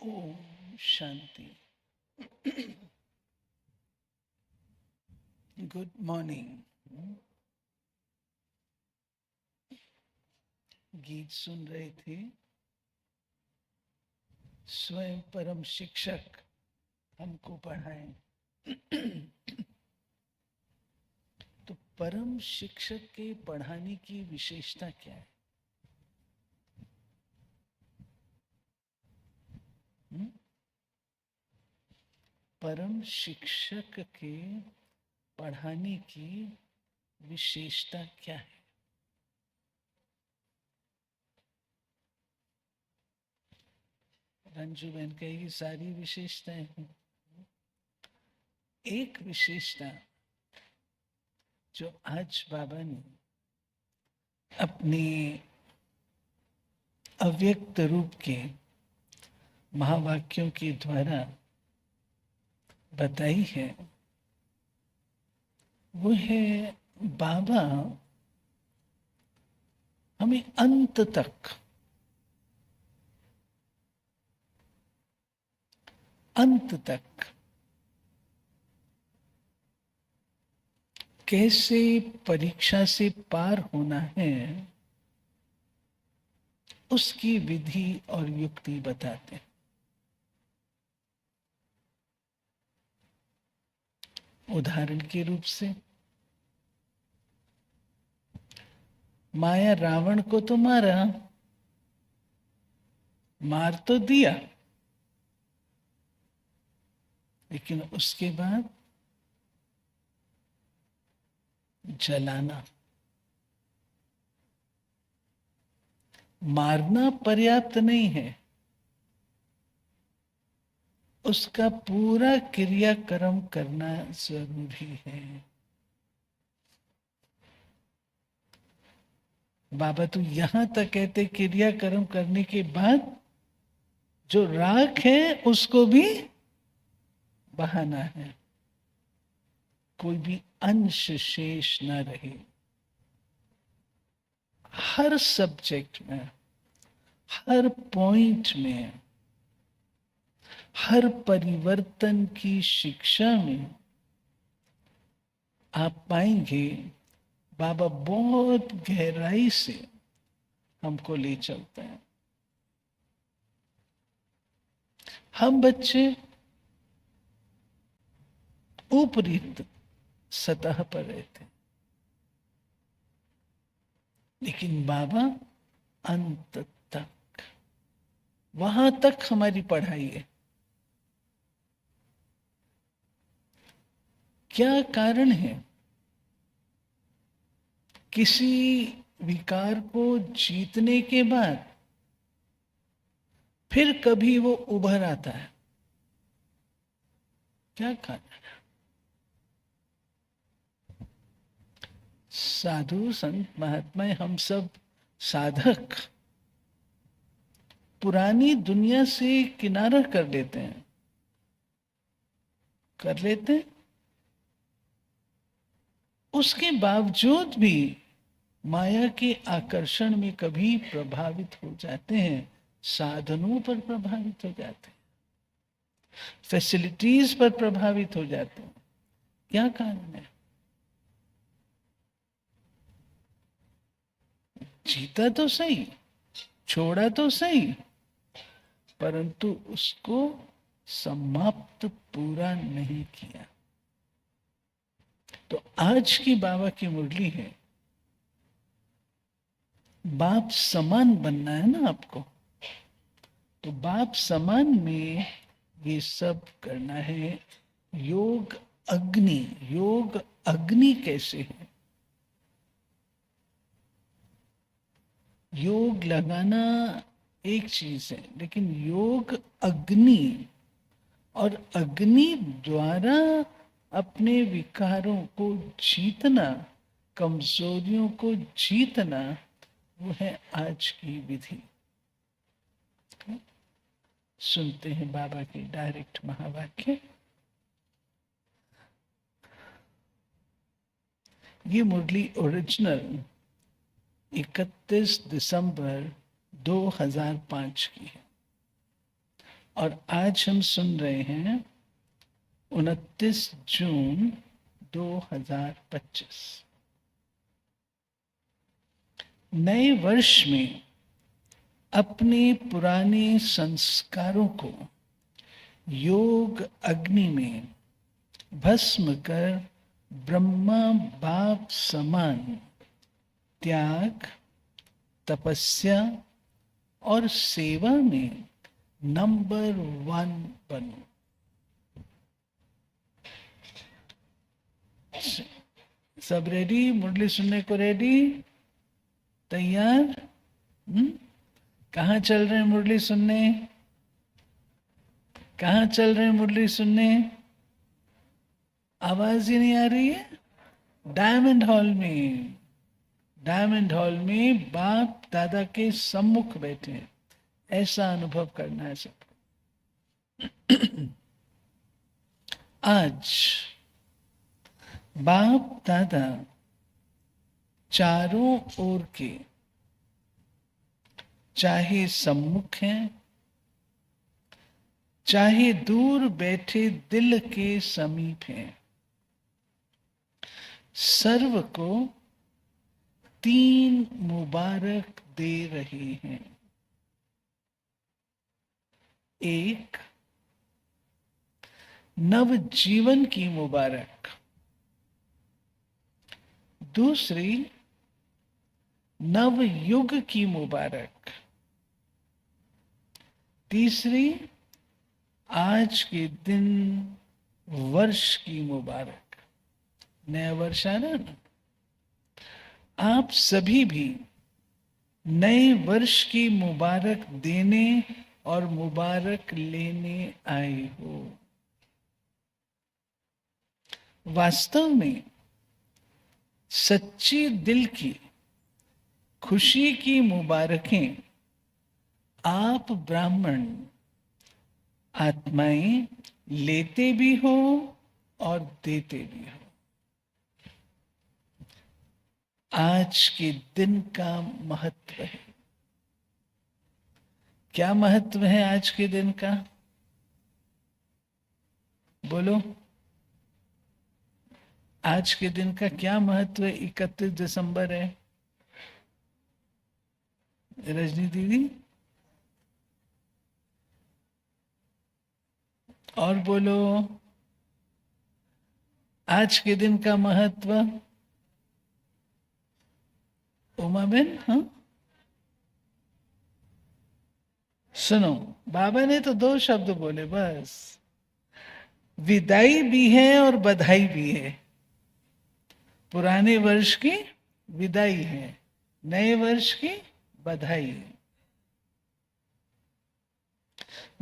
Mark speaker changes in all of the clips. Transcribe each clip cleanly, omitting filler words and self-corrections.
Speaker 1: Om Shanti. Good morning. गीत सुन रहे थे। स्वयं परम शिक्षक हमको पढ़ाएं। तो परम शिक्षक के पढ़ाने की विशेषता क्या है? परम शिक्षक के पढ़ाने की विशेषता क्या है? रंजू बहन कहेगी सारी विशेषताएं हैं। एक विशेषता जो आज बाबा ने अपने अव्यक्त रूप के महावाक्यों के द्वारा बताई है, वो है बाबा हमें अंत तक कैसे परीक्षा से पार होना है उसकी विधि और युक्ति बताते हैं। उदाहरण के रूप से माया रावण को तो मार तो दिया, लेकिन उसके बाद जलाना, मारना पर्याप्त नहीं है, उसका पूरा क्रियाक्रम करना जरूरी है। बाबा तो यहां तक कहते क्रियाक्रम करने के बाद जो राख है उसको भी बहाना है, कोई भी अंश शेष न रहे। हर सब्जेक्ट में, हर पॉइंट में, हर परिवर्तन की शिक्षा में आप पाएंगे बाबा बहुत गहराई से हमको ले चलते हैं। हम बच्चे ऊपरी सतह पर रहते, लेकिन बाबा अंत तक, वहां तक हमारी पढ़ाई है। क्या कारण है? किसी विकार को जीतने के बाद फिर कभी वो उभर आता है, क्या कारण है? साधु संत महात्मा, हम सब साधक पुरानी दुनिया से किनारा कर लेते हैं, उसके बावजूद भी माया के आकर्षण में कभी प्रभावित हो जाते हैं, साधनों पर प्रभावित हो जाते हैं, फैसिलिटीज पर प्रभावित हो जाते हैं। क्या कारण है? जीता तो सही, छोड़ा तो सही, परंतु उसको समाप्त पूरा नहीं किया। तो आज की बाबा की मुरली है, बाप समान बनना है ना आपको, तो बाप समान में ये सब करना है। योग अग्नि कैसे है? योग लगाना एक चीज है, लेकिन योग अग्नि, और अग्नि द्वारा अपने विकारों को जीतना, कमजोरियों को जीतना, वो है आज की विधि। सुनते हैं बाबा के डायरेक्ट महावाक्य। ये मुरली ओरिजिनल 31 दिसंबर 2005 की है। और आज हम सुन रहे हैं 29 जून 2025। नए वर्ष में अपने पुराने संस्कारों को योग अग्नि में भस्म कर ब्रह्मा बाप समान त्याग, तपस्या और सेवा में नंबर 1 बनो। सब रेडी? मुरली सुनने को रेडी? तैयार? कहाँ चल रहे हैं मुरली सुनने? कहाँ चल रहे हैं मुरली सुनने? आवाज ही नहीं आ रही है। डायमंड हॉल में, डायमंड हॉल में बाप दादा के सम्मुख बैठे, ऐसा अनुभव करना है सबको। आज बाप दादा चारों ओर के, चाहे सम्मुख हैं, चाहे दूर बैठे दिल के समीप हैं, सर्व को 3 मुबारक दे रहे हैं। 1, नव जीवन की मुबारक। दूसरी, नव युग की मुबारक। तीसरी, आज के दिन वर्ष की मुबारक। नया वर्ष आ रहा ना, आप सभी भी नए वर्ष की मुबारक देने और मुबारक लेने आए हो। वास्तव में सच्ची दिल की खुशी की मुबारकें आप ब्राह्मण आत्माएं लेते भी हो और देते भी हो। आज के दिन का महत्व है। क्या महत्व है आज के दिन का? बोलो, आज के दिन का क्या महत्व है? 31 दिसंबर है। रजनी दीदी और बोलो, आज के दिन का महत्व। उमा बेन, हाँ सुनो, बाबा ने तो 2 शब्द बोले बस। विदाई भी है और बधाई भी है। पुराने वर्ष की विदाई है, नए वर्ष की बधाई है।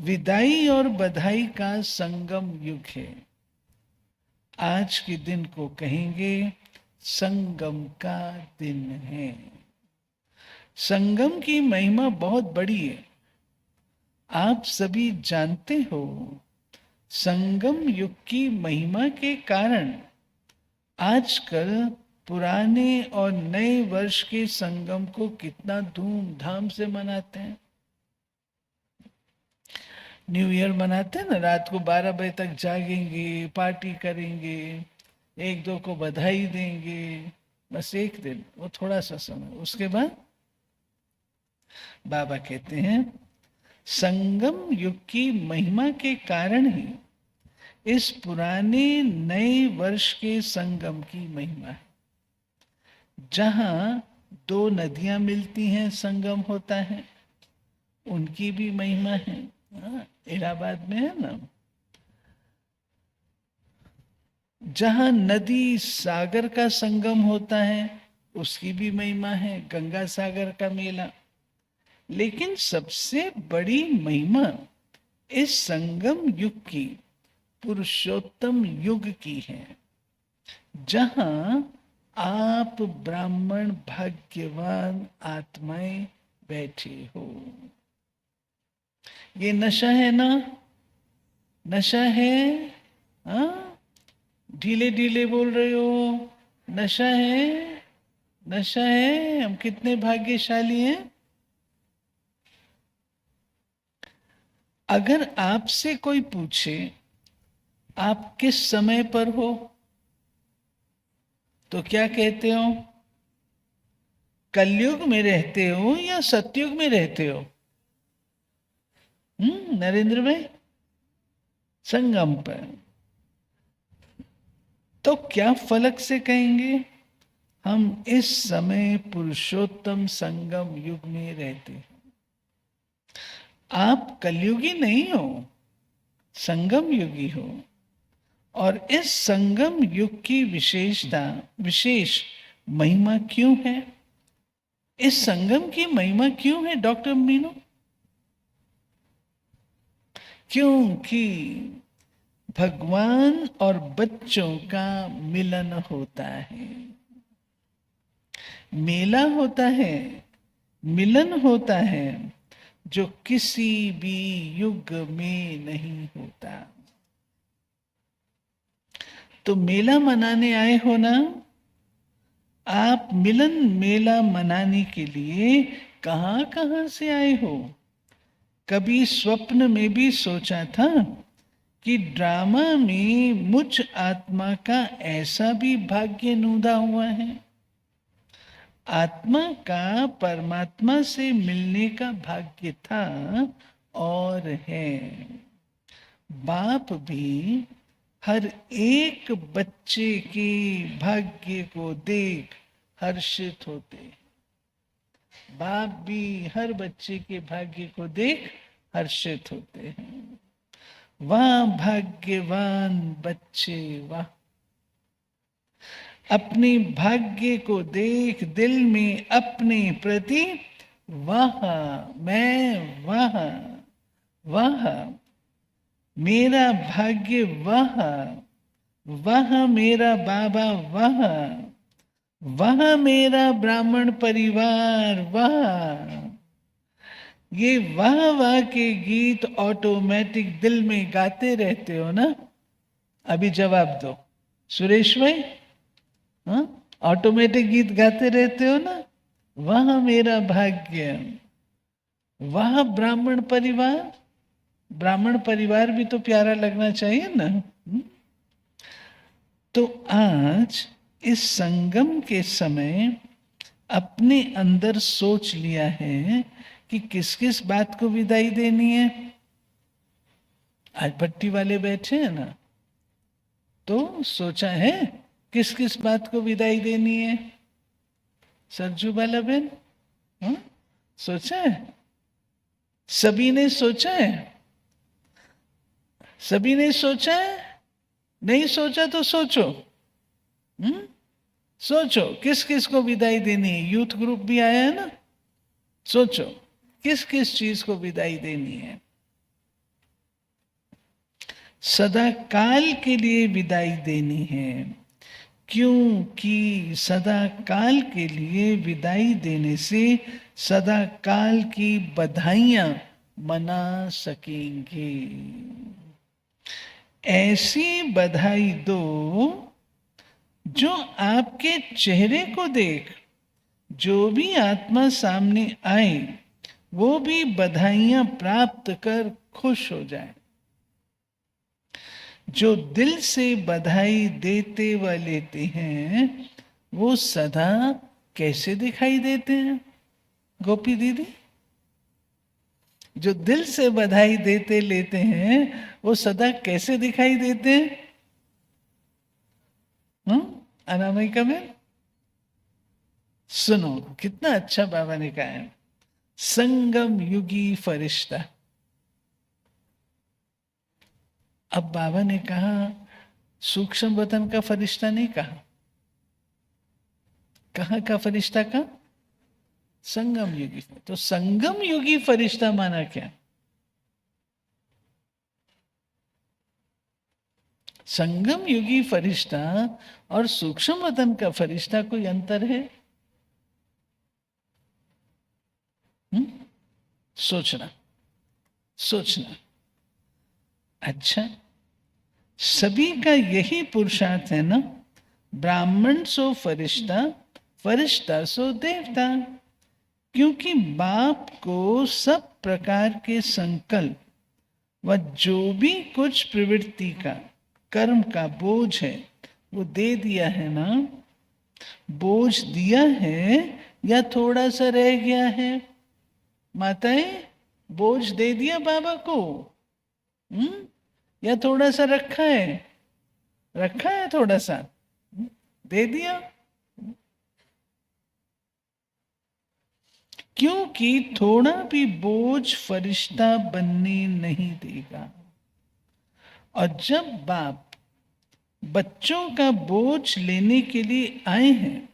Speaker 1: विदाई और बधाई का संगम युग है। आज के दिन को कहेंगे संगम का दिन है। संगम की महिमा बहुत बड़ी है। आप सभी जानते हो, संगम युग की महिमा के कारण आजकल पुराने और नए वर्ष के संगम को कितना धूमधाम से मनाते हैं। न्यू ईयर मनाते हैं ना, रात को 12 बजे तक जागेंगे, पार्टी करेंगे, 1-2 को बधाई देंगे। बस एक दिन, वो थोड़ा सा समय, उसके बाद बाबा कहते हैं संगम युग की महिमा के कारण ही इस पुराने नए वर्ष के संगम की महिमा है। जहां 2 नदियां मिलती हैं, संगम होता है, उनकी भी महिमा है। इलाहाबाद में है ना, जहां नदी सागर का संगम होता है, उसकी भी महिमा है, गंगा सागर का मेला। लेकिन सबसे बड़ी महिमा इस संगम युग की, पुरुषोत्तम युग की है, जहां आप ब्राह्मण भाग्यवान आत्माएं बैठे हो। ये नशा है ना, नशा है? ढीले ढीले बोल रहे हो, नशा है, नशा है। हम कितने भाग्यशाली हैं। अगर आपसे कोई पूछे आप किस समय पर हो, तो क्या कहते हो? कलयुग में रहते हो या सतयुग में रहते हो? नरेंद्र भाई, संगम पर। तो क्या फलक से कहेंगे? हम इस समय पुरुषोत्तम संगम युग में रहते हैं। आप कलयुगी नहीं हो, संगम युगी हो। और इस संगम युग की विशेषता, विशेष महिमा क्यों है? इस संगम की महिमा क्यों है डॉक्टर मीनू? क्योंकि भगवान और बच्चों का मिलन होता है, मेला होता है, मिलन होता है, जो किसी भी युग में नहीं होता। तो मेला मनाने आए हो ना आप? मिलन मेला मनाने के लिए कहां कहां से आए हो? कभी स्वप्न में भी सोचा था कि ड्रामा में मुझ आत्मा का ऐसा भी भाग्य नूदा हुआ है? आत्मा का परमात्मा से मिलने का भाग्य था और है। बाप भी हर एक बच्चे के भाग्य को देख हर्षित होते हैं। बाप भी हर बच्चे के भाग्य को देख हर्षित होते हैं। वाह भाग्यवान बच्चे, वाह! अपने भाग्य को देख दिल में अपने प्रति वाह, मैं वाह, वाह मेरा भाग्य, वाह वाह मेरा बाबा, वाह वाह मेरा ब्राह्मण परिवार, वाह! ये वाह वाह के गीत ऑटोमेटिक दिल में गाते रहते हो ना? अभी जवाब दो सुरेश भाई, हाँ? ऑटोमेटिक गीत गाते रहते हो ना? वाह मेरा भाग्य, वाह ब्राह्मण परिवार। ब्राह्मण परिवार भी तो प्यारा लगना चाहिए ना? तो आज इस संगम के समय अपने अंदर सोच लिया है कि किस किस बात को विदाई देनी है। आज भट्टी वाले बैठे हैं ना, तो सोचा है किस किस बात को विदाई देनी है? सरजू बाला बहन, हाँ? सोचा है? सभी ने सोचा है? सभी ने सोचा है? नहीं सोचा तो सोचो, सोचो किस किस को विदाई देनी है। यूथ ग्रुप भी आया है ना, सोचो किस किस चीज को विदाई देनी है। सदा काल के लिए विदाई देनी है, क्योंकि सदा काल के लिए विदाई देने से सदा काल की बधाइयां मना सकेंगे। ऐसी बधाई दो जो आपके चेहरे को देख जो भी आत्मा सामने आए वो भी बधाइयां प्राप्त कर खुश हो जाए। जो दिल से बधाई देते व लेते हैं वो सदा कैसे दिखाई देते हैं गोपी दीदी? जो दिल से बधाई देते लेते हैं वो सदा कैसे दिखाई देते हैं? अनामिका में सुनो कितना अच्छा बाबा ने कहा है, संगम युगी फरिश्ता। अब बाबा ने कहा सूक्ष्म वतन का फरिश्ता नहीं कहा, कहाँ का फरिश्ता का? संगम युगी। तो संगम युगी फरिश्ता माना क्या? संगम युगी फरिश्ता और सूक्ष्म वतन का फरिश्ता कोई अंतर है? सोचना सोचना। अच्छा, सभी का यही पुरुषार्थ है ना, ब्राह्मण सो फरिश्ता, फरिश्ता सो देवता। क्योंकि बाप को सब प्रकार के संकल्प वह जो भी कुछ प्रवृत्ति का, कर्म का बोझ है वो दे दिया है ना, बोझ दिया है या थोड़ा सा रह गया है? माताएं, बोझ दे दिया बाबा को? या थोड़ा सा रखा है? रखा है थोड़ा सा, दे दिया। क्योंकि थोड़ा भी बोझ फरिश्ता बनने नहीं देगा। और जब बाप बच्चों का बोझ लेने के लिए आए हैं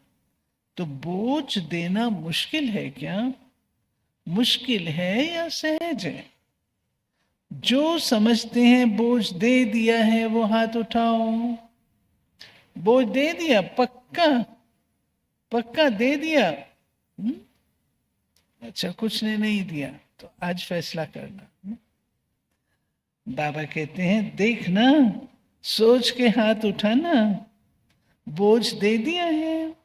Speaker 1: तो बोझ देना मुश्किल है क्या? मुश्किल है या सहज है? जो समझते हैं बोझ दे दिया है वो हाथ उठाओ। बोझ दे दिया, पक्का पक्का दे दिया? अच्छा, कुछ ने नहीं दिया तो आज फैसला करना। बाबा कहते हैं देख ना, सोच के हाथ उठाना, बोझ दे दिया है।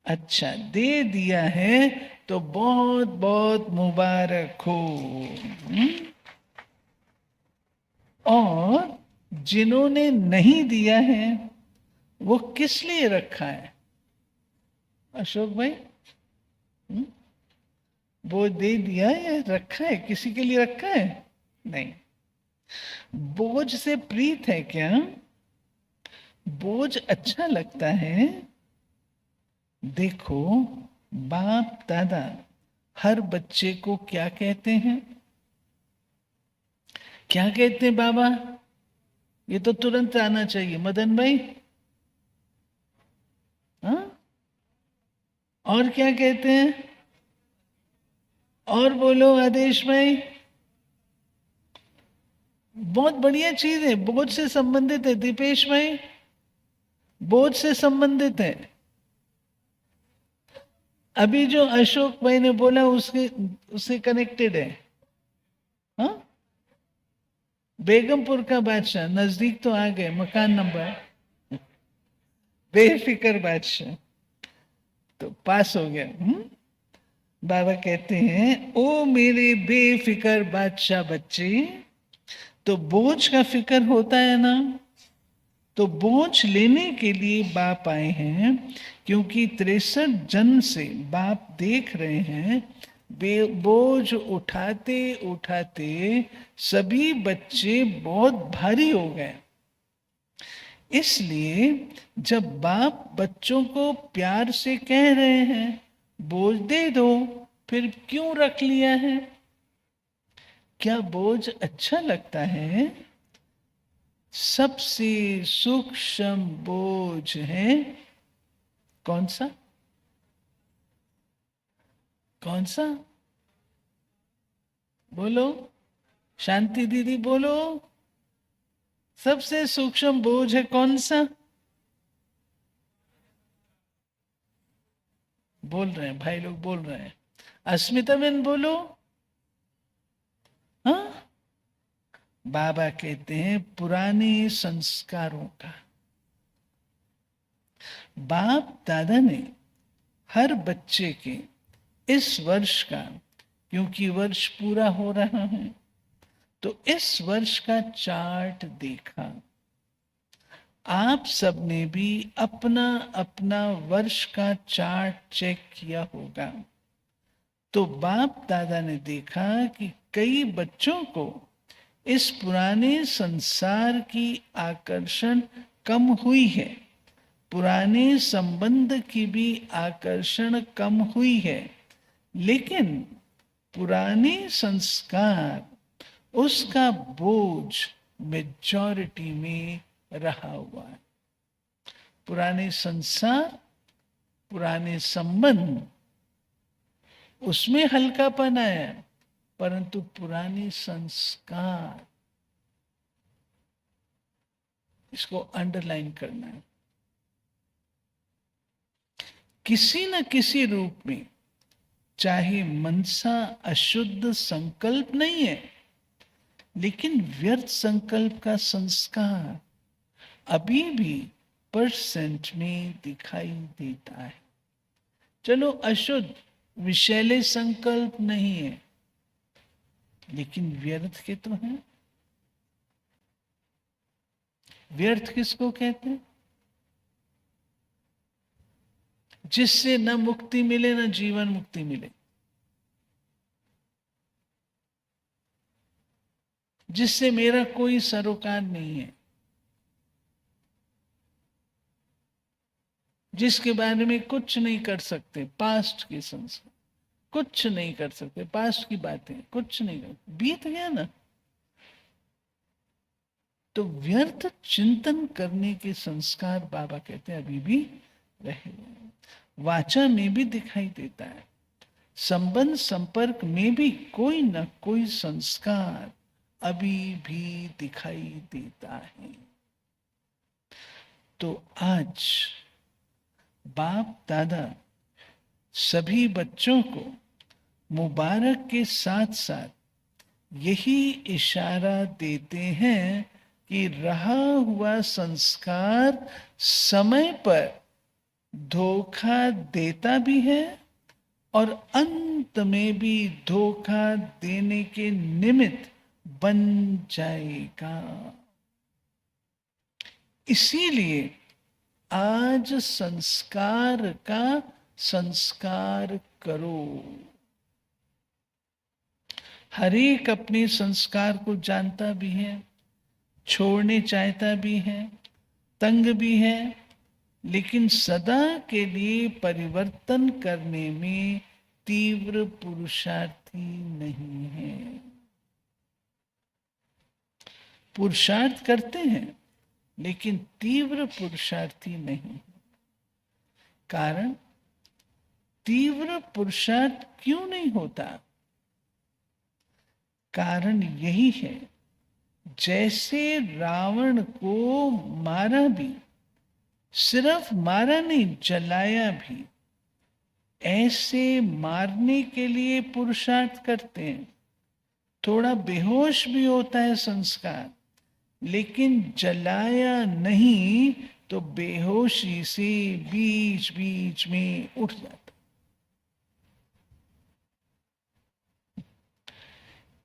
Speaker 1: अच्छा, दे दिया है तो बहुत बहुत मुबारक हो। और जिन्होंने नहीं दिया है वो किस लिए रखा है अशोक भाई? वो दे दिया या रखा है? किसी के लिए रखा है? नहीं। बोझ से प्रीत है क्या? बोझ अच्छा लगता है? देखो, बाप दादा हर बच्चे को क्या कहते हैं? क्या कहते हैं बाबा? ये तो तुरंत आना चाहिए मदन भाई। हाँ, और क्या कहते हैं? और बोलो आदेश भाई। बहुत बढ़िया चीज है, बोझ से संबंधित है दीपेश भाई, बोझ से संबंधित है। अभी जो अशोक भाई ने बोला उसके उससे कनेक्टेड है। हाँ, बेगमपुर का बादशाह, नजदीक तो आ गए, मकान नंबर, बेफिक्र बादशाह, तो पास हो गया। बाबा कहते हैं ओ मेरे बेफिक्र बादशाह बच्चे, तो बोझ का फिक्र होता है ना, तो बोझ लेने के लिए बाप आए हैं। क्योंकि 63 जन्म से बाप देख रहे हैं बोझ उठाते उठाते सभी बच्चे बहुत भारी हो गए। इसलिए जब बाप बच्चों को प्यार से कह रहे हैं बोझ दे दो, फिर क्यों रख लिया है? क्या बोझ अच्छा लगता है? सबसे सूक्ष्म बोझ है कौन सा? कौन सा? बोलो शांति दीदी, बोलो। सबसे सूक्ष्म बोझ है कौन सा? बोल रहे हैं भाई लोग, बोल रहे हैं। अस्मिता बहन बोलो। हाँ, बाबा कहते हैं पुराने संस्कारों का। बाप दादा ने हर बच्चे के इस वर्ष का, क्योंकि वर्ष पूरा हो रहा है, तो इस वर्ष का चार्ट देखा। आप सबने भी अपना अपना वर्ष का चार्ट चेक किया होगा। तो बाप दादा ने देखा कि कई बच्चों को इस पुराने संसार की आकर्षण कम हुई है, पुराने संबंध की भी आकर्षण कम हुई है, लेकिन पुराने संस्कार, उसका बोझ मेजॉरिटी में रहा हुआ है। पुराने संसार, पुराने संबंध, उसमें हल्कापन है, परंतु पुराने संस्कार, इसको अंडरलाइन करना है। किसी न किसी रूप में, चाहे मनसा अशुद्ध संकल्प नहीं है, लेकिन व्यर्थ संकल्प का संस्कार अभी भी परसेंट में दिखाई देता है। चलो अशुद्ध विषैले संकल्प नहीं है, लेकिन व्यर्थ के तो हैं। व्यर्थ किसको कहते हैं? जिससे न मुक्ति मिले न जीवन मुक्ति मिले, जिससे मेरा कोई सरोकार नहीं है, जिसके बारे में कुछ नहीं कर सकते, पास्ट के संस्कार कुछ नहीं कर सकते, पास्ट की बातें कुछ नहीं कर, बीत गया ना। तो व्यर्थ चिंतन करने के संस्कार बाबा कहते हैं अभी भी रहे, वाचा में भी दिखाई देता है, संबंध संपर्क में भी कोई न कोई संस्कार अभी भी दिखाई देता है। तो आज बाप दादा सभी बच्चों को मुबारक के साथ साथ यही इशारा देते हैं कि रहा हुआ संस्कार समय पर धोखा देता भी है और अंत में भी धोखा देने के निमित्त बन जाएगा। इसीलिए आज संस्कार का संस्कार करो। हर एक अपने संस्कार को जानता भी है, छोड़ने चाहता भी है, तंग भी है, लेकिन सदा के लिए परिवर्तन करने में तीव्र पुरुषार्थी नहीं है। पुरुषार्थ करते हैं लेकिन तीव्र पुरुषार्थी नहीं। कारण तीव्र पुरुषार्थ क्यों नहीं होता? कारण यही है, जैसे रावण को मारा भी, सिर्फ मारा नहीं जलाया भी, ऐसे मारने के लिए पुरुषार्थ करते हैं। थोड़ा बेहोश भी होता है संस्कार, लेकिन जलाया नहीं तो बेहोशी से बीच बीच में उठ जाता।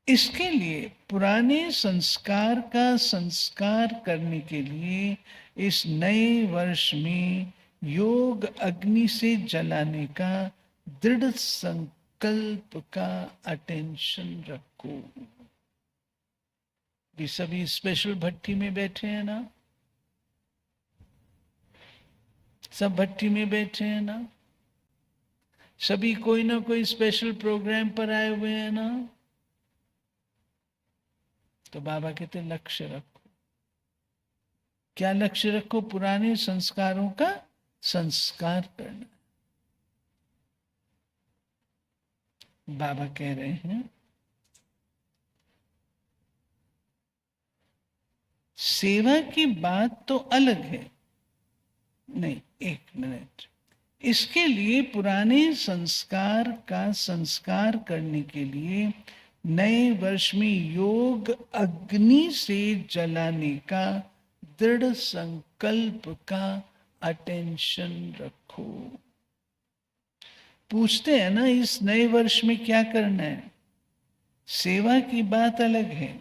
Speaker 1: इसके लिए पुराने संस्कार का संस्कार करने के लिए इस नए वर्ष में योग अग्नि से जलाने का दृढ़ संकल्प का अटेंशन रखो। भी सभी स्पेशल भट्टी में बैठे हैं ना, सब भट्टी में बैठे हैं ना, सभी कोई ना कोई स्पेशल प्रोग्राम पर आए हुए हैं ना। तो बाबा कहते लक्ष्य रखो। क्या लक्ष्य रखो? पुराने संस्कारों का संस्कार करना। बाबा कह रहे हैं सेवा की बात तो अलग है। नहीं, एक मिनट। इसके लिए पुराने संस्कार का संस्कार करने के लिए नए वर्ष में योग अग्नि से जलाने का दृढ़ संकल्प का अटेंशन रखो। पूछते हैं ना इस नए वर्ष में क्या करना है? सेवा की बात अलग है,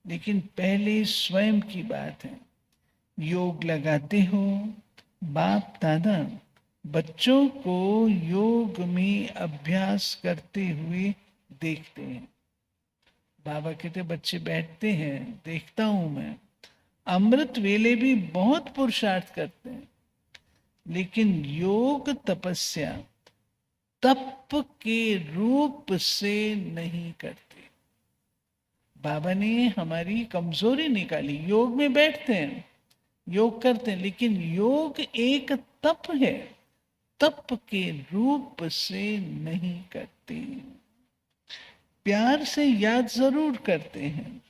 Speaker 1: लेकिन पहले स्वयं की बात है। योग लगाते हो, बाप दादा बच्चों को योग में अभ्यास करते हुए देखते हैं। बाबा कहते बच्चे बैठते हैं, देखता हूं मैं। अमृत वेले भी बहुत पुरुषार्थ करते हैं, लेकिन योग तपस्या तप के रूप से नहीं करते। बाबा ने हमारी कमजोरी निकाली। योग में बैठते हैं, योग करते हैं, लेकिन योग एक तप है, तप के रूप से नहीं करते। प्यार से याद जरूर करते हैं,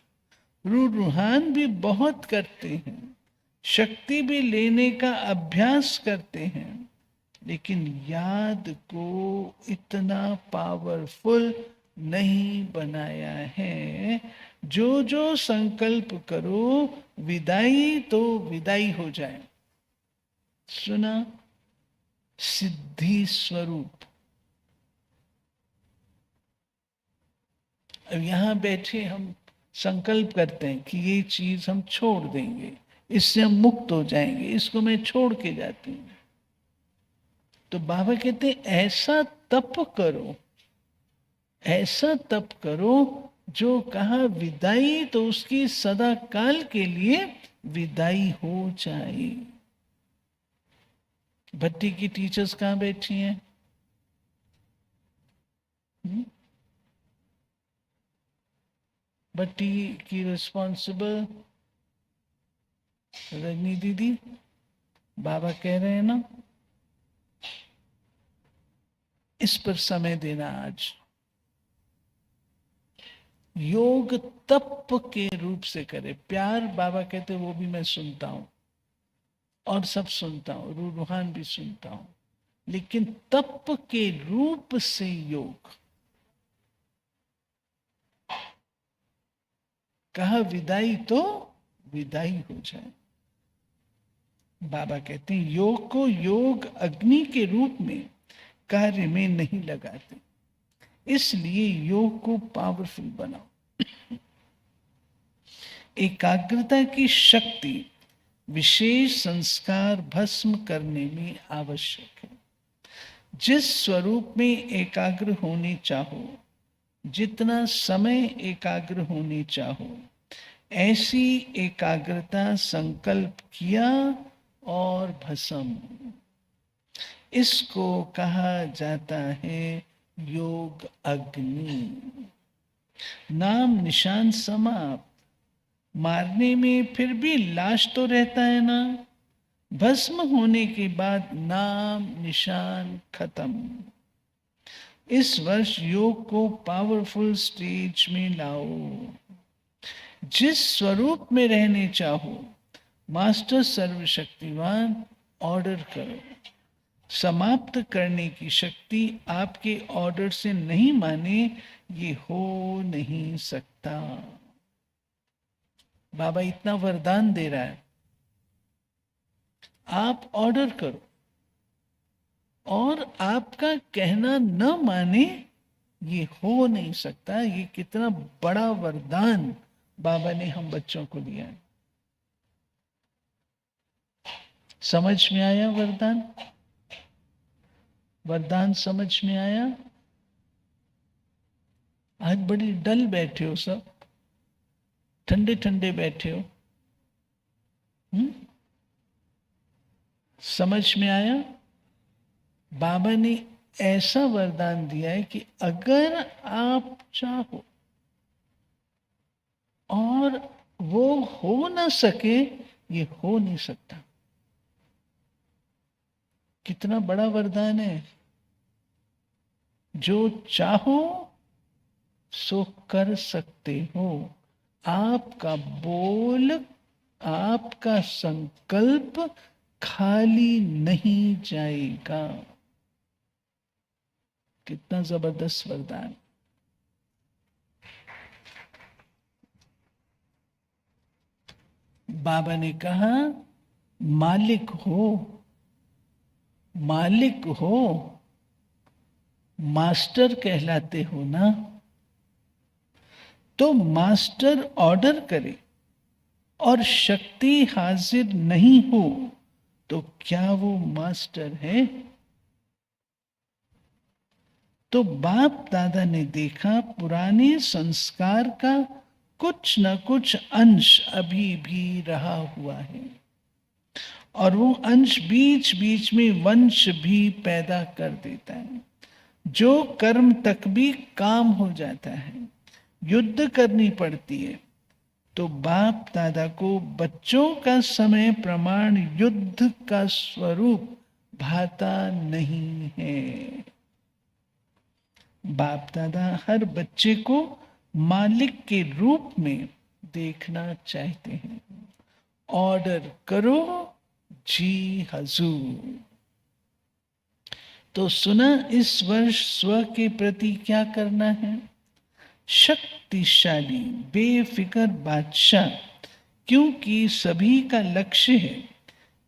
Speaker 1: रूहान भी बहुत करते हैं, शक्ति भी लेने का अभ्यास करते हैं, लेकिन याद को इतना पावरफुल नहीं बनाया है। जो जो संकल्प करो विदाई तो विदाई हो जाए। सुना? सिद्धि स्वरूप। अब यहां बैठे हम संकल्प करते हैं कि ये चीज हम छोड़ देंगे, इससे हम मुक्त हो जाएंगे, इसको मैं छोड़ के जाती हूँ। तो बाबा कहते हैं ऐसा तप करो, ऐसा तप करो, जो कहा विदाई तो उसकी सदा काल के लिए विदाई हो जाए। भट्टी की टीचर्स कहाँ बैठी हैं? भट्टी की रिस्पॉन्सिबल रजनी दीदी, बाबा कह रहे हैं ना, इस पर समय देना। आज योग तप के रूप से करे। प्यार बाबा कहते वो भी मैं सुनता हूं और सब सुनता हूं, रूहान भी सुनता हूं, लेकिन तप के रूप से योग। कहा विदाई तो विदाई हो जाए। बाबा कहते हैं योग को योग अग्नि के रूप में कार्य में नहीं लगाते, इसलिए योग को पावरफुल बनाओ। एकाग्रता की शक्ति विशेष संस्कार भस्म करने में आवश्यक है। जिस स्वरूप में एकाग्र होने चाहो, जितना समय एकाग्र होने चाहो, ऐसी एकाग्रता संकल्प किया और भस्म। इसको कहा जाता है योग अग्नि। नाम निशान समाप्त। मारने में फिर भी लाश तो रहता है ना, भस्म होने के बाद नाम निशान खत्म। इस वर्ष योग को पावरफुल स्टेज में लाओ। जिस स्वरूप में रहने चाहो, मास्टर सर्वशक्तिवान ऑर्डर करो। समाप्त करने की शक्ति आपके ऑर्डर से नहीं माने, ये हो नहीं सकता। बाबा इतना वरदान दे रहा है, आप ऑर्डर करो और आपका कहना न माने, ये हो नहीं सकता। ये कितना बड़ा वरदान बाबा ने हम बच्चों को दिया है। समझ में आया वरदान? वरदान समझ में आया? आज बड़ी डल बैठे हो सब, ठंडे ठंडे बैठे हो। समझ में आया? बाबा ने ऐसा वरदान दिया है कि अगर आप चाहो और वो हो ना सके, ये हो नहीं सकता। कितना बड़ा वरदान है। जो चाहो सो कर सकते हो। आपका बोल, आपका संकल्प खाली नहीं जाएगा। कितना जबरदस्त वरदान। बाबा ने कहा मालिक हो, मालिक हो, मास्टर कहलाते हो ना, तो मास्टर ऑर्डर करे और शक्ति हाजिर नहीं हो तो क्या वो मास्टर है? तो बाप दादा ने देखा पुराने संस्कार का कुछ न कुछ अंश अभी भी रहा हुआ है, और वो अंश बीच बीच में वंश भी पैदा कर देता है, जो कर्म तक भी काम हो जाता है। युद्ध करनी पड़ती है तो बाप दादा को बच्चों का समय प्रमाण युद्ध का स्वरूप भाता नहीं है। बाप दादा हर बच्चे को मालिक के रूप में देखना चाहते हैं। ऑर्डर करो जी हजूर। तो सुना इस वर्ष स्व के प्रति क्या करना है? शक्तिशाली बेफिक्र बादशाह, क्योंकि सभी का लक्ष्य है।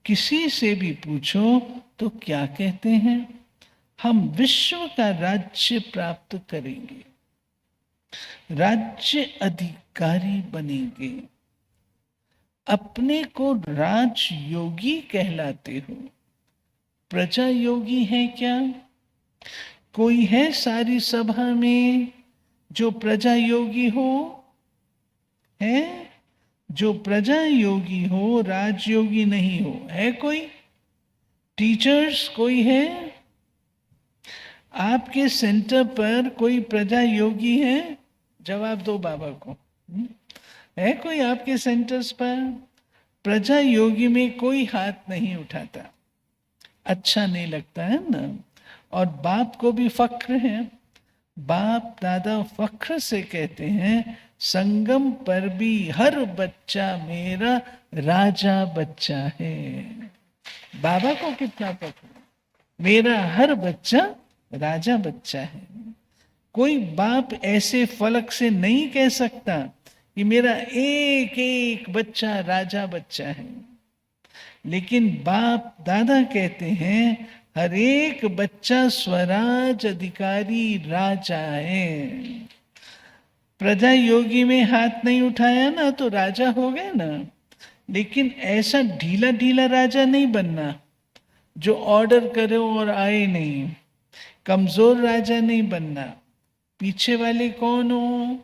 Speaker 1: किसी से भी पूछो तो क्या कहते हैं? हम विश्व का राज्य प्राप्त करेंगे, राज्य अधिकारी बनेंगे। अपने को राजयोगी कहलाते हो, प्रजा योगी है क्या? कोई है सारी सभा में जो प्रजा योगी हो? है? जो प्रजा योगी हो, राजयोगी नहीं हो, है कोई? टीचर्स कोई है? आपके सेंटर पर कोई प्रजा योगी है? जवाब दो बाबा को। है कोई आपके सेंटर्स पर? प्रजा योगी में कोई हाथ नहीं उठाता, अच्छा नहीं लगता है ना। और बाप को भी फक्र है, बाप दादा फक्र से कहते हैं संगम पर भी हर बच्चा मेरा राजा बच्चा है। बाबा को कितना फक्र, मेरा हर बच्चा राजा बच्चा है। कोई बाप ऐसे फलक से नहीं कह सकता कि मेरा एक एक बच्चा राजा बच्चा है, लेकिन बाप दादा कहते हैं हर एक बच्चा स्वराज अधिकारी राजा है। प्रजा योगी में हाथ नहीं उठाया ना तो राजा हो गए ना। लेकिन ऐसा ढीला ढीला राजा नहीं बनना जो ऑर्डर करे और आए नहीं, कमजोर राजा नहीं बनना। पीछे वाले कौन हो?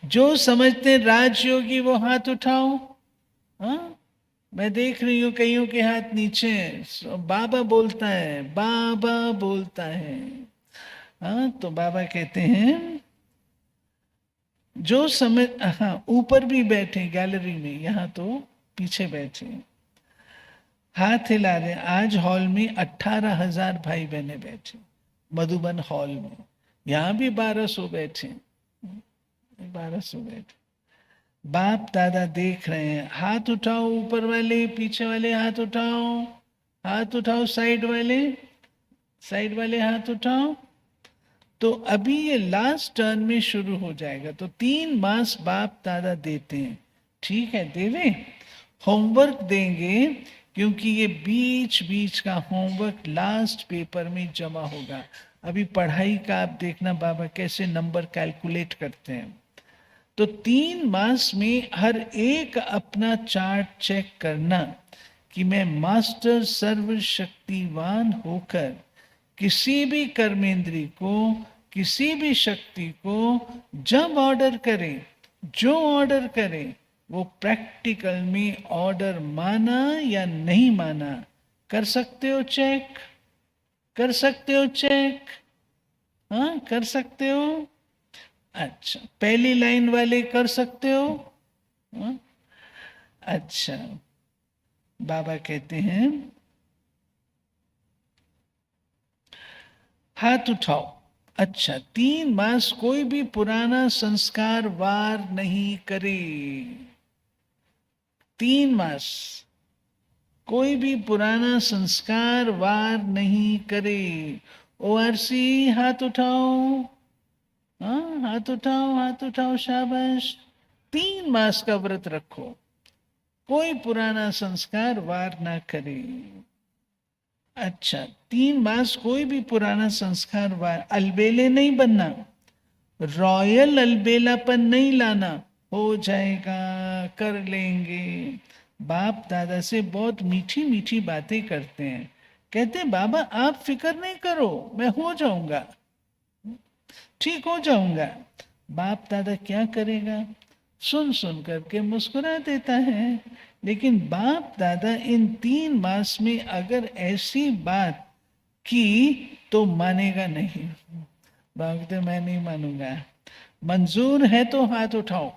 Speaker 1: जो समझते राजयोगी वो हाथ उठाओ। हाँ, मैं देख रही हूं कईयों के हाथ नीचे हैं। बाबा बोलता है, बाबा बोलता है। हाँ, तो बाबा कहते हैं जो समझ, हाँ ऊपर भी बैठे गैलरी में, यहाँ तो पीछे बैठे हाथ हिला रहे। आज हॉल में 18,000 भाई बहने बैठे, मधुबन हॉल में। यहाँ भी 1200 बैठे, 1200 बैठे। बाप दादा देख रहे हैं। हाथ उठाओ ऊपर वाले, पीछे वाले हाथ उठाओ, हाथ उठाओ, साइड वाले हाथ उठाओ। तो अभी ये लास्ट टर्न में शुरू हो जाएगा, तो 3 मास बाप दादा देते हैं। ठीक है, देवे होमवर्क देंगे, क्योंकि ये बीच बीच का होमवर्क लास्ट पेपर में जमा होगा। अभी पढ़ाई का आप देखना बाबा कैसे नंबर कैलकुलेट करते हैं। तो 3 मास में हर एक अपना चार्ट चेक करना कि मैं मास्टर सर्वशक्तिवान होकर किसी भी कर्मेंद्री को, किसी भी शक्ति को जब ऑर्डर करें, जो ऑर्डर करें, वो प्रैक्टिकल में ऑर्डर माना या नहीं माना। कर सकते हो चेक? कर सकते हो चेक? हाँ, कर सकते हो। अच्छा, पहली लाइन वाले कर सकते हो? हाँ? अच्छा, बाबा कहते हैं हाथ उठाओ। अच्छा, 3 मास कोई भी पुराना संस्कार वार नहीं करे। 3 मास कोई भी पुराना संस्कार वार नहीं करे। ओआरसी हाथ उठाओ। हाँ, हाथ उठाओ, हाथ उठाओ, शाबाश। 3 मास का व्रत रखो, कोई पुराना संस्कार वार ना करे। अच्छा, 3 मास कोई भी पुराना संस्कार वार, अलबेले नहीं बनना, रॉयल अलबेलापन नहीं लाना। हो जाएगा, कर लेंगे। बाप दादा से बहुत मीठी मीठी बातें करते हैं, कहते हैं बाबा आप फिक्र नहीं करो, मैं हो जाऊंगा, ठीक हो जाऊंगा। बाप दादा क्या करेगा? सुन सुन करके मुस्कुरा देता है। लेकिन बाप दादा इन 3 मास में अगर ऐसी बात की तो मानेगा नहीं। बाप मैं नहीं मानूंगा। मंजूर है तो हाथ उठाओ।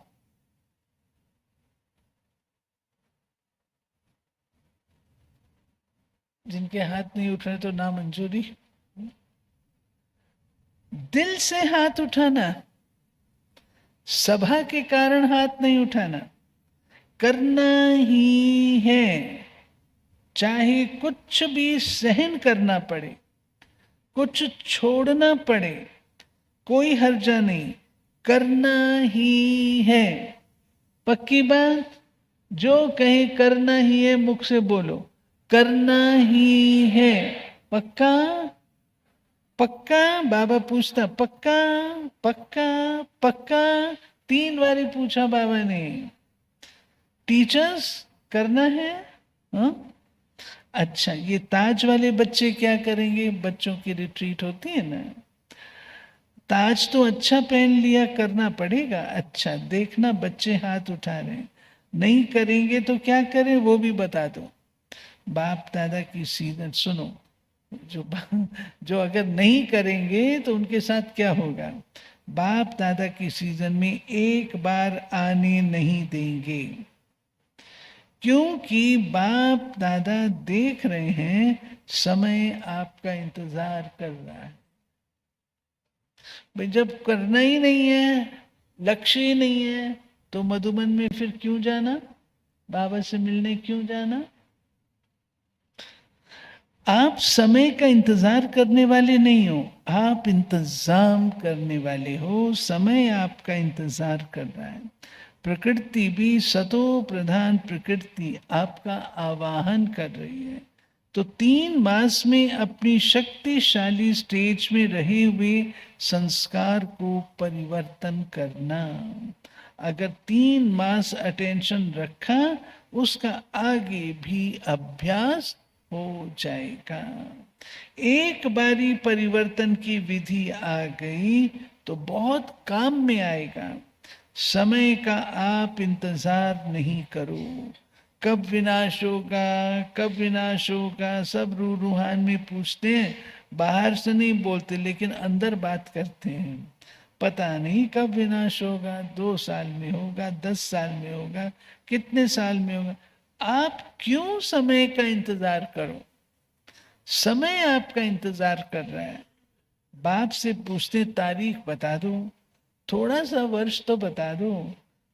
Speaker 1: जिनके हाथ नहीं उठ रहे तो ना मंजूरी। दिल से हाथ उठाना, सभा के कारण हाथ नहीं उठाना। करना ही है, चाहे कुछ भी सहन करना पड़े, कुछ छोड़ना पड़े, कोई हर्जा नहीं, करना ही है। पक्की बात? जो कहे करना ही है मुख से बोलो, करना ही है। पक्का? पक्का? बाबा पूछता, पक्का? पक्का? पक्का? 3 बारी पूछा बाबा ने। टीचर्स करना है। हाँ? अच्छा, ये ताज वाले बच्चे क्या करेंगे? बच्चों की रिट्रीट होती है ना, ताज तो अच्छा पहन लिया, करना पड़ेगा। अच्छा, देखना बच्चे हाथ उठा रहे हैं, नहीं करेंगे तो क्या करें वो भी बता दो। बाप दादा की सीधन सुनो, जो अगर नहीं करेंगे तो उनके साथ क्या होगा। बाप दादा की सीजन में एक बार आने नहीं देंगे, क्योंकि बाप दादा देख रहे हैं समय आपका इंतजार कर रहा है। भाई जब करना ही नहीं है, लक्ष्य ही नहीं है, तो मधुबन में फिर क्यों जाना, बाबा से मिलने क्यों जाना। आप समय का इंतजार करने वाले नहीं हो, आप इंतजाम करने वाले हो। समय आपका इंतजार कर रहा है। प्रकृति भी सतो प्रधान प्रकृति आपका आवाहन कर रही है। तो 3 मास में अपनी शक्तिशाली स्टेज में रहे हुए संस्कार को परिवर्तन करना। अगर 3 मास अटेंशन रखा, उसका आगे भी अभ्यास हो जाएगा। एक बारी परिवर्तन की विधि आ गई तो बहुत काम में आएगा। समय का आप इंतजार नहीं करो, कब विनाश होगा, कब विनाश होगा, सब रूहान में पूछते हैं, बाहर से नहीं बोलते लेकिन अंदर बात करते हैं। पता नहीं कब विनाश होगा, 2 साल में होगा, 10 साल में होगा, कितने साल में होगा। आप क्यों समय का इंतजार करो, समय आपका इंतजार कर रहा है। बाप से पूछते तारीख बता दो, थोड़ा सा वर्ष तो बता दो,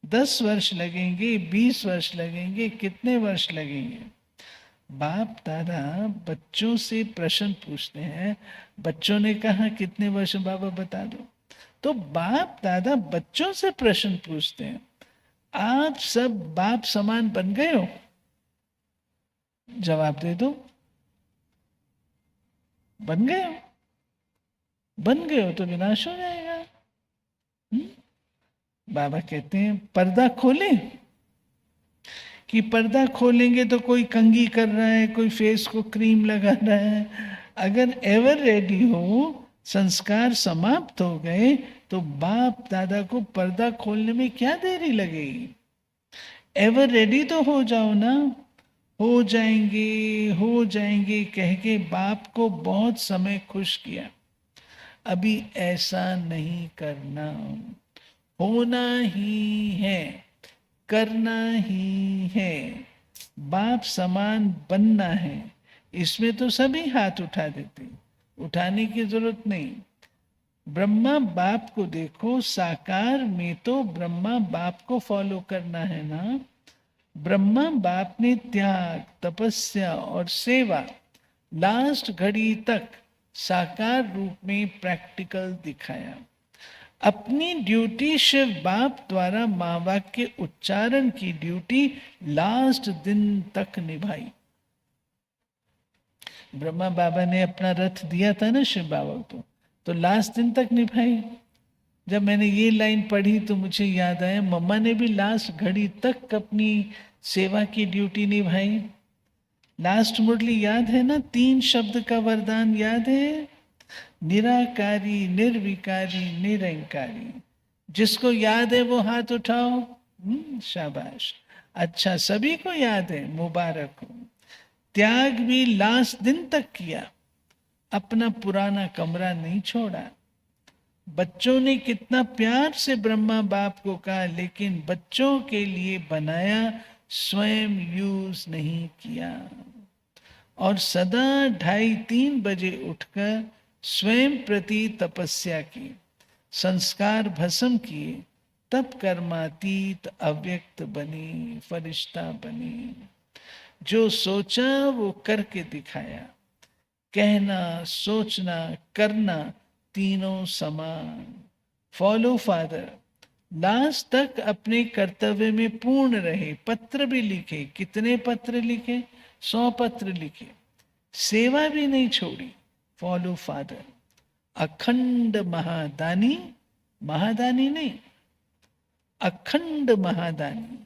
Speaker 1: 10 वर्ष लगेंगे, 20 वर्ष लगेंगे, कितने वर्ष लगेंगे। बाप दादा बच्चों से प्रश्न पूछते हैं। बच्चों ने कहा कितने वर्ष बाबा बता दो, तो बाप दादा बच्चों से प्रश्न पूछते हैं। आप सब बाप समान बन गए हो, जवाब दे दो। बन गए हो, बन गए हो तो विनाश हो जाएगा। बाबा कहते हैं पर्दा खोले, कि पर्दा खोलेंगे तो कोई कंघी कर रहा है, कोई फेस को क्रीम लगा रहा है। अगर एवर रेडी हो, संस्कार समाप्त हो गए, तो बाप दादा को पर्दा खोलने में क्या देरी लगेगी। एवर रेडी तो हो जाओ ना। हो जाएंगे, हो जाएंगे कह के बाप को बहुत समय खुश किया। अभी ऐसा नहीं करना, होना ही है, करना ही है, बाप समान बनना है। इसमें तो सभी हाथ उठा देते, उठाने की जरूरत नहीं। ब्रह्मा बाप को देखो, साकार में तो ब्रह्मा बाप को फॉलो करना है ना। ब्रह्मा बाप ने त्याग, तपस्या और सेवा लास्ट घड़ी तक साकार रूप में प्रैक्टिकल दिखाया। अपनी ड्यूटी शिव बाप द्वारा माँ वाक्य उच्चारण की ड्यूटी लास्ट दिन तक निभाई। ब्रह्मा बाबा ने अपना रथ दिया था ना शिव बाबा को, तो लास्ट दिन तक निभाई। जब मैंने ये लाइन पढ़ी तो मुझे याद आया, मम्मा ने भी लास्ट घड़ी तक अपनी सेवा की ड्यूटी निभाई। लास्ट मुरली याद है ना, 3 शब्द का वरदान याद है, निराकारी, निर्विकारी, निरंकारी। जिसको याद है वो हाथ उठाओ। शाबाश, अच्छा सभी को याद है, मुबारक हो। त्याग भी लास्ट दिन तक किया, अपना पुराना कमरा नहीं छोड़ा। बच्चों ने कितना प्यार से ब्रह्मा बाप को कहा, लेकिन बच्चों के लिए बनाया, स्वयं यूज नहीं किया। और सदा 2:30-3 बजे उठकर स्वयं प्रति तपस्या की, संस्कार भस्म किए, तब कर्मातीत अव्यक्त बनी, फरिश्ता बनी। जो सोचा वो करके दिखाया। कहना, सोचना, करना तीनों समान। फॉलो फादर, लास्ट तक अपने कर्तव्य में पूर्ण रहे। पत्र भी लिखे, कितने पत्र लिखे, 100 पत्र लिखे। सेवा भी नहीं छोड़ी। फॉलो फादर, अखंड महादानी, महादानी नहीं, अखंड महादानी।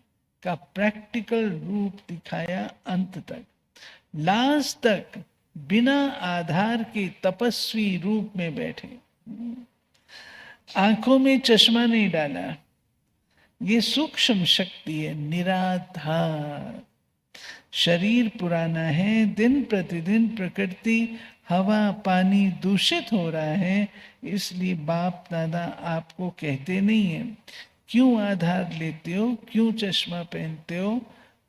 Speaker 1: का प्रैक्टिकल रूप दिखाया अंत तक। लास्ट तक बिना आधार के तपस्वी रूप में बैठे, आंखों में चश्मा नहीं डाला। ये सूक्ष्म शक्ति है, निराधार। शरीर पुराना है, दिन प्रतिदिन प्रकृति हवा पानी दूषित हो रहा है, इसलिए बाप दादा आपको कहते नहीं है क्यों आधार लेते हो, क्यों चश्मा पहनते हो।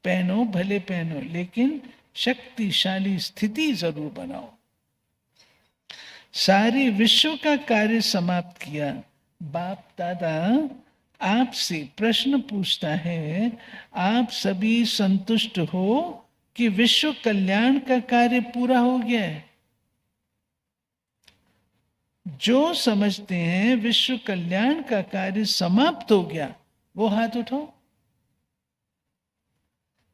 Speaker 1: पहनो, भले पहनो, लेकिन शक्तिशाली स्थिति जरूर बनाओ। सारे विश्व का कार्य समाप्त किया। बाप दादा आपसे प्रश्न पूछता है, आप सभी संतुष्ट हो कि विश्व कल्याण का कार्य पूरा हो गया है? जो समझते हैं विश्व कल्याण का कार्य समाप्त हो गया, वो हाथ उठाओ।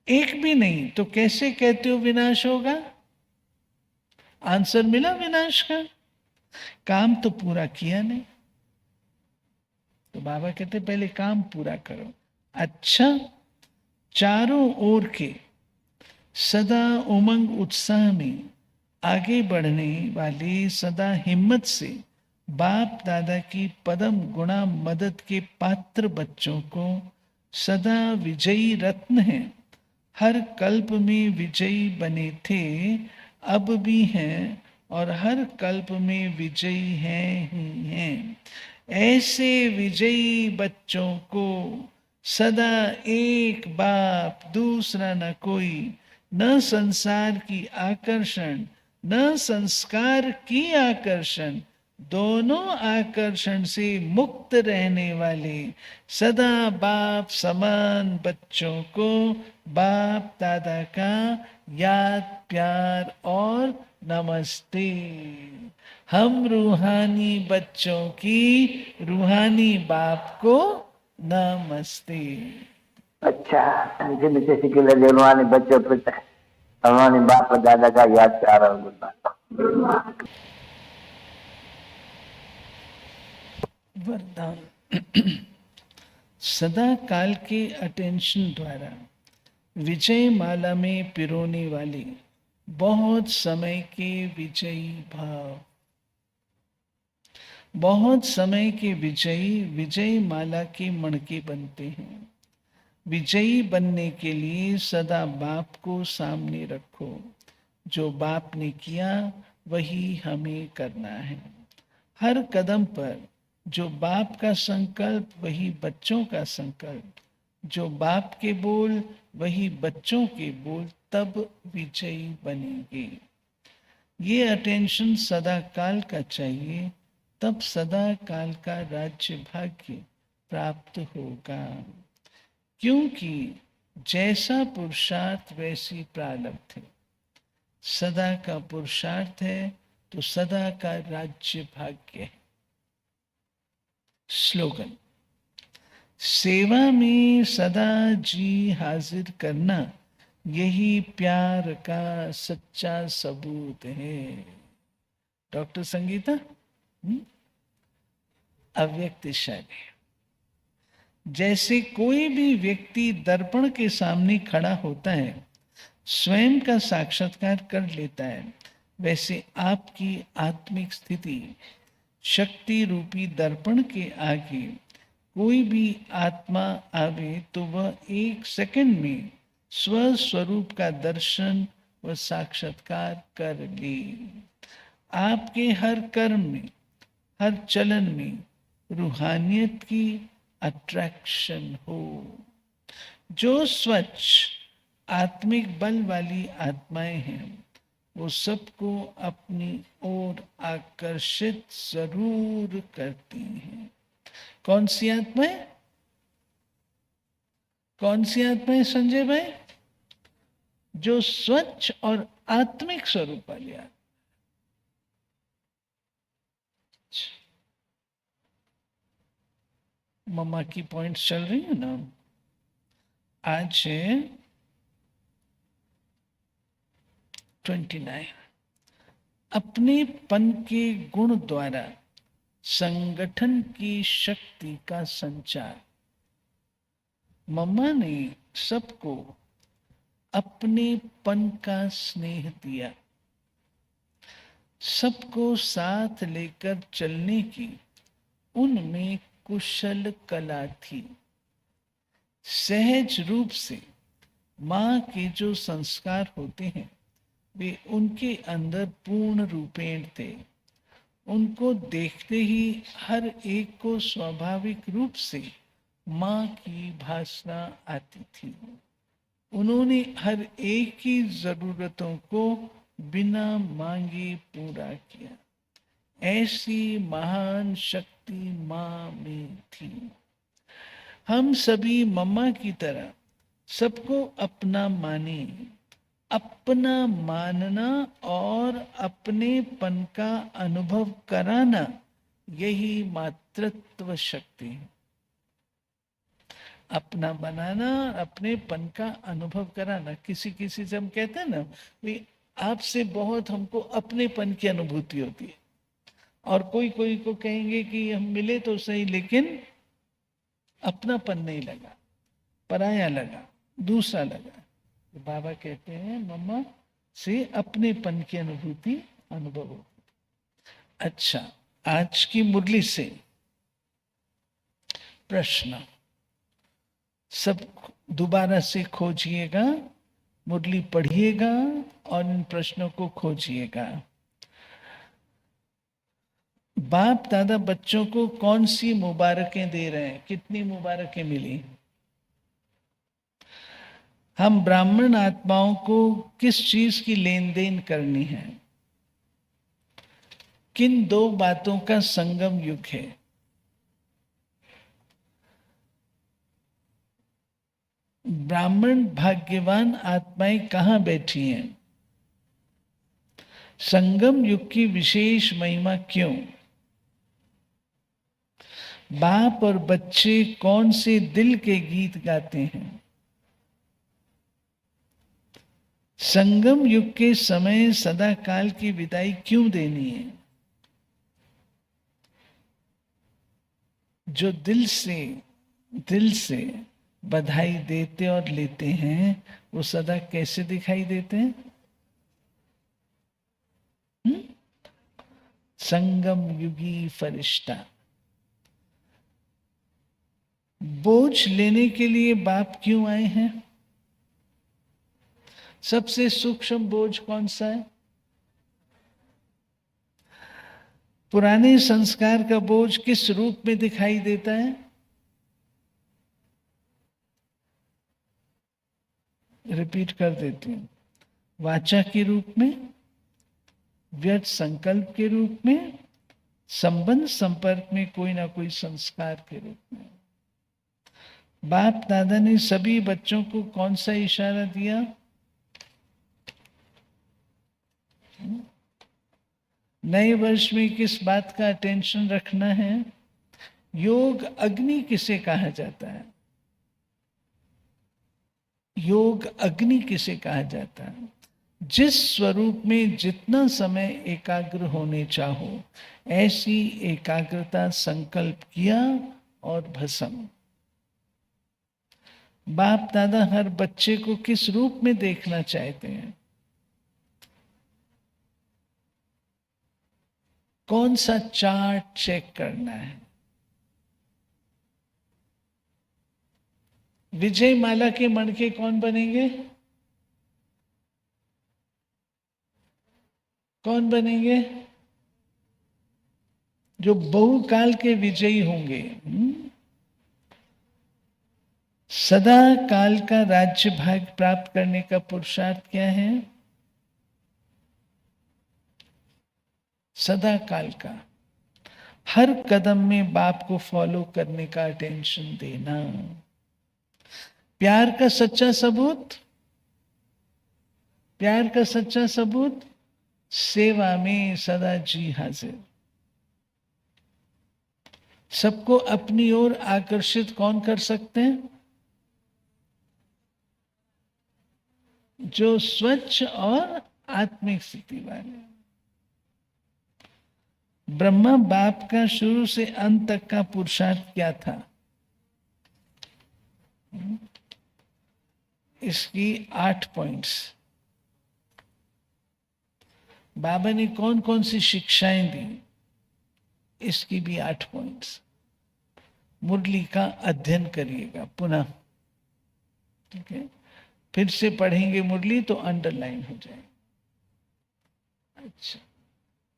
Speaker 1: एक भी नहीं तो कैसे कहते हो विनाश होगा? आंसर मिला विनाश का? काम तो पूरा किया नहीं। तो बाबा कहते पहले काम पूरा करो। अच्छा, चारों ओर के सदा उमंग उत्साह में आगे बढ़ने वाले, सदा हिम्मत से बाप दादा की पदम गुणा मदद के पात्र बच्चों को सदा विजयी रत्न हैं। हर कल्प में विजयी बने थे, अब भी हैं, और हर कल्प में विजयी हैं ही हैं। ऐसे विजयी बच्चों को सदा एक बाप, दूसरा न कोई, न संसार की आकर्षण न संस्कार की आकर्षण, दोनों आकर्षण से मुक्त रहने वाले सदा बाप समान बच्चों को बाप दादा का याद प्यार और नमस्ते। हम रूहानी बच्चों की रूहानी बाप को नमस्ते।
Speaker 2: अच्छा, मीठे मीठे सिक्के रूहानी बच्चों पे रूहानी बाप दादा का याद प्यार और
Speaker 1: वरदान। सदा काल के अटेंशन द्वारा विजय माला में पिरोने वाले बहुत समय के विजयी भाव, बहुत समय के विजयी विजय माला के मणके बनते हैं। विजयी बनने के लिए सदा बाप को सामने रखो। जो बाप ने किया वही हमें करना है। हर कदम पर जो बाप का संकल्प वही बच्चों का संकल्प, जो बाप के बोल वही बच्चों के बोल, तब विजयी बनेंगे। ये अटेंशन सदा काल का चाहिए, तब सदा काल का राज्य भाग्य प्राप्त होगा। क्योंकि जैसा पुरुषार्थ वैसी प्रारब्ध है। सदा का पुरुषार्थ है तो सदा का राज्य भाग्य है। स्लोगन। सेवा में सदा जी हाजिर करना, यही प्यार का सच्चा सबूत है। डॉक्टर संगीता। अव्यक्त शैली। जैसे कोई भी व्यक्ति दर्पण के सामने खड़ा होता है, स्वयं का साक्षात्कार कर लेता है, वैसे आपकी आत्मिक स्थिति शक्ति रूपी दर्पण के आगे कोई भी आत्मा आवे तो वह एक सेकंड में स्वस्वरूप का दर्शन व साक्षात्कार कर ले। आपके हर कर्म में, हर चलन में रूहानियत की अट्रैक्शन हो। जो स्वच्छ आत्मिक बल वाली आत्माएं हैं, वो सबको अपनी ओर आकर्षित जरूर करती हैं। कौन सी आत्माएं? कौन सी आत्माएं संजय भाई? जो स्वच्छ और आत्मिक स्वरूप वाली आत्मा। मम्मा की पॉइंट्स चल रही है ना। आज है 29। अपने पन के गुण द्वारा संगठन की शक्ति का संचार। मम्मा ने सबको अपनेपन का स्नेह दिया, सबको साथ लेकर चलने की उनमें कुशल कला थी। सहज रूप से माँ के जो संस्कार होते हैं वे उनके अंदर पूर्ण रूपेण थे। उनको देखते ही हर एक को स्वाभाविक रूप से माँ की भासना आती थी। उन्होंने हर एक की जरूरतों को बिना मांगे पूरा किया। ऐसी महान शक्ति माँ में थी। हम सभी मम्मा की तरह सबको अपना माने। अपना मानना और अपनेपन का अनुभव कराना, यही मातृत्व शक्ति है। अपना बनाना, अपनेपन का अनुभव कराना। किसी किसी से हम कहते हैं ना, भाई आपसे बहुत हमको अपनेपन की अनुभूति होती है, और कोई कोई को कहेंगे कि हम मिले तो सही लेकिन अपनापन नहीं लगा, पराया लगा, दूसरा लगा। तो बाबा कहते हैं मम्मा से अपनेपन की अनुभूति अनुभव हो। अच्छा, आज की मुरली से प्रश्न सब दोबारा से खोजिएगा, मुरली पढ़िएगा और इन प्रश्नों को खोजिएगा। बाप दादा बच्चों को कौन सी मुबारकें दे रहे हैं? कितनी मुबारकें मिली? हम ब्राह्मण आत्माओं को किस चीज की लेन देन करनी है? किन दो बातों का संगम युग है? ब्राह्मण भाग्यवान आत्माएं कहां बैठी हैं? संगम युग की विशेष महिमा क्यों? बाप और बच्चे कौन से दिल के गीत गाते हैं? संगम युग के समय सदा काल की विदाई क्यों देनी है? जो दिल से बधाई देते और लेते हैं, वो सदा कैसे दिखाई देते हैं? संगम युगी फरिश्ता। बोझ लेने के लिए बाप क्यों आए हैं? सबसे सूक्ष्म बोझ कौन सा है? पुराने संस्कार का बोझ किस रूप में दिखाई देता है? रिपीट कर देती हूं। वाचा के रूप में, व्यर्थ संकल्प के रूप में, संबंध संपर्क में कोई ना कोई संस्कार के रूप में। बाप दादा ने सभी बच्चों को कौन सा इशारा दिया? नए वर्ष में किस बात का अटेंशन रखना है? योग अग्नि किसे कहा जाता है? योग अग्नि किसे कहा जाता है? जिस स्वरूप में जितना समय एकाग्र होने चाहो, ऐसी एकाग्रता संकल्प किया और भस्म। बाप दादा हर बच्चे को किस रूप में देखना चाहते हैं? कौन सा चार्ट चेक करना है? विजय माला के मणके कौन बनेंगे? कौन बनेंगे? जो बहुकाल के विजयी होंगे। सदा काल का राज्य भाग प्राप्त करने का पुरुषार्थ क्या है? सदा काल का हर कदम में बाप को फॉलो करने का अटेंशन देना। प्यार का सच्चा सबूत, प्यार का सच्चा सबूत, सेवा में सदा जी हाजिर। सबको अपनी ओर आकर्षित कौन कर सकते हैं? जो स्वच्छ और आत्मिक स्थिति वाले। ब्रह्मा बाप का शुरू से अंत तक का पुरुषार्थ क्या था? इसकी 8 पॉइंट्स। बाबा ने कौन कौन सी शिक्षाएं दी, इसकी भी 8 पॉइंट्स। मुरली का अध्ययन करिएगा पुनः, ठीक है, फिर से पढ़ेंगे मुरली तो अंडरलाइन हो जाए। अच्छा,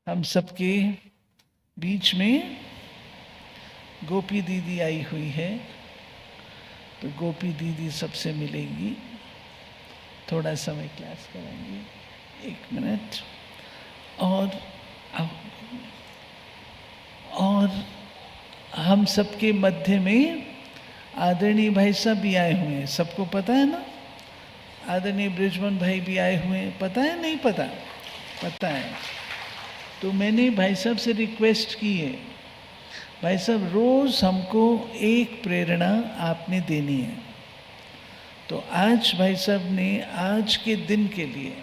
Speaker 1: हम सबके बीच में गोपी दीदी आई हुई है, तो गोपी दीदी सबसे मिलेगी, थोड़ा समय क्लास कराएंगे, 1 मिनट। और हम सबके मध्य में आदरणीय भाई साहब भी आए हुए हैं, सबको पता है ना? आदरणीय ब्रिजमन भाई भी आए हुए हैं, पता है नहीं पता? पता है। तो मैंने भाई साहब से रिक्वेस्ट की है, भाई साहब रोज हमको एक प्रेरणा आपने देनी है। तो आज भाई साहब ने आज के दिन के लिए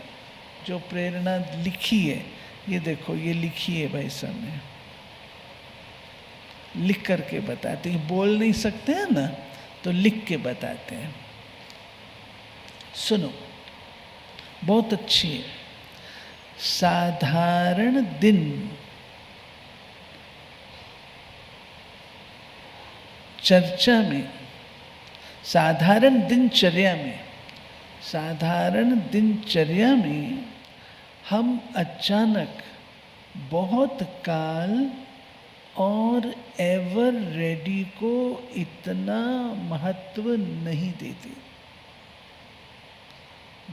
Speaker 1: जो प्रेरणा लिखी है, ये देखो, ये लिखी है भाई साहब ने, लिख करके बताते हैं। बोल नहीं सकते हैं ना, तो लिख के बताते हैं। सुनो, बहुत अच्छी है। साधारण दिन चर्चा में, साधारण दिनचर्या में, साधारण दिनचर्या में हम अचानक बहुत काल और एवर रेडी को इतना महत्व नहीं देते।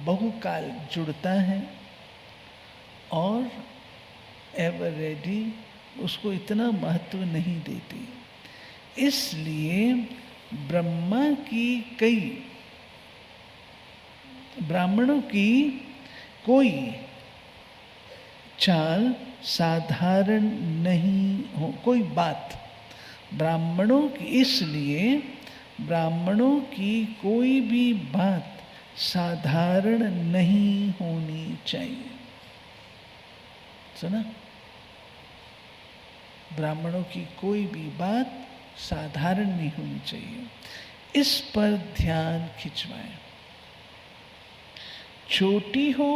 Speaker 1: बहुकाल जुड़ता है और एवर रेडी उसको इतना महत्व नहीं देती। इसलिए ब्राह्मणों की कोई चाल साधारण नहीं हो, कोई बात ब्राह्मणों की, इसलिए ब्राह्मणों की कोई भी बात साधारण नहीं होनी चाहिए। सुना? ब्राह्मणों की कोई भी बात साधारण नहीं होनी चाहिए, इस पर ध्यान खिंचवाएं। छोटी हो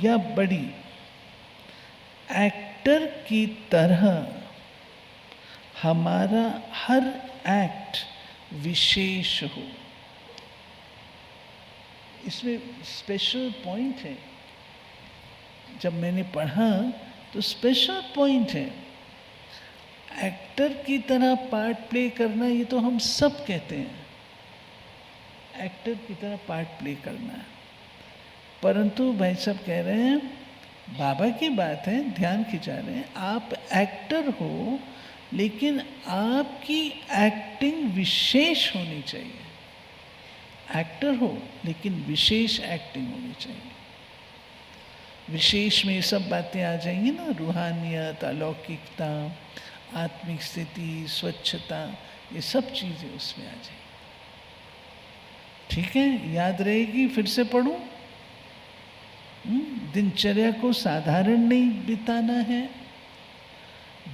Speaker 1: या बड़ी, एक्टर की तरह हमारा हर एक्ट विशेष हो। इसमें स्पेशल पॉइंट है, जब मैंने पढ़ा तो स्पेशल पॉइंट है। एक्टर की तरह पार्ट प्ले करना, ये तो हम सब कहते हैं, एक्टर की तरह पार्ट प्ले करना है। परंतु भाई साहब कह रहे हैं, बाबा की बात है, ध्यान खिंचा रहे हैं, आप एक्टर हो लेकिन आपकी एक्टिंग विशेष होनी चाहिए। एक्टर हो लेकिन विशेष एक्टिंग होनी चाहिए। विशेष में ये सब बातें आ जाएंगी ना, रूहानियत, अलौकिकता, आत्मिक स्थिति, स्वच्छता, ये सब चीज़ें उसमें आ जाएंगी। ठीक है, याद रहेगी? फिर से पढ़ूं। दिनचर्या को साधारण नहीं बिताना है,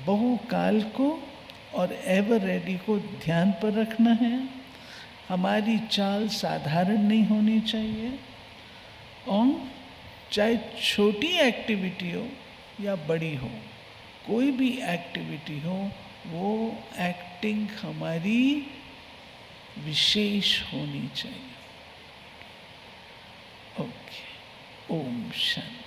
Speaker 1: बहुकाल को और एवर रेडी को ध्यान पर रखना है। हमारी चाल साधारण नहीं होनी चाहिए, और चाहे छोटी एक्टिविटी हो या बड़ी हो, कोई भी एक्टिविटी हो, वो एक्टिंग हमारी विशेष होनी चाहिए। ओके, ओम शांति।